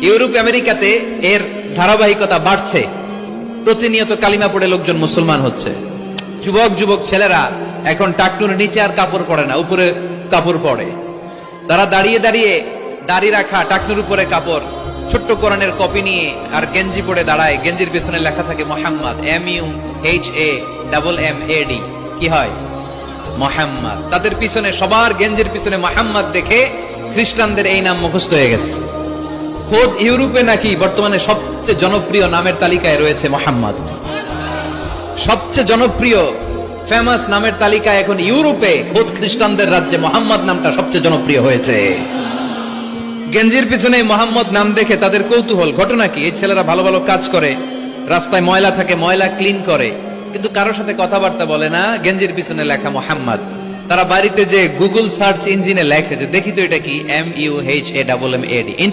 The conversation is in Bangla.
ইউরোপ আমেরিকাতে এর ধারাবাহিকতা বাড়ছে, প্রতিনিয়ত কালিমা পড়ে লোকজন মুসলমান হচ্ছে। যুবক যুবক ছেলেরা এখন টাকনুর নিচে আর কাপড় পরে না, উপরে কাপড় পরে। তারা দাঁড়িয়ে দাঁড়িয়ে দাড়ি রাখা, টাকনুর উপরে কাপড়, ছোট্ট কোরআনের কপি নিয়ে আর গেঞ্জি পরে দাঁড়ায়। গেঞ্জির পিছনে লেখা থাকে মোহাম্মদ, MUHAMMAD। কি হয়? মোহাম্মদ। তাদের পিছনে, সবার গেঞ্জির পিছনে মোহাম্মদ দেখে খ্রিস্টানদের এই নাম মুখস্থ হয়ে গেছে। খোদ ইউরোপে নাকি বর্তমানে সবচেয়ে জনপ্রিয় নামের তালিকায় রয়েছে মোহাম্মদ। সবচেয়ে জনপ্রিয় ফেমাস নামের তালিকায় এখন ইউরোপে খোদ খ্রিস্টানদের রাজ্যে মোহাম্মদ নামটা সবচেয়ে জনপ্রিয় হয়েছে। গেঞ্জির পিছনে মোহাম্মদ নাম দেখে তাদের কৌতূহল। ঘটনা কি? এই ছেলেরা ভালো ভালো কাজ করে, রাস্তায় ময়লা থাকে, ময়লা ক্লিন করে, কিন্তু কারোর সাথে কথাবার্তা বলে না। গেঞ্জির পিছনে লেখা মোহাম্মদ। তারা বাড়িতে যে গুগল সার্চ ইঞ্জিনে লেখে যে দেখি তো এটা কি, MUHAMMAD।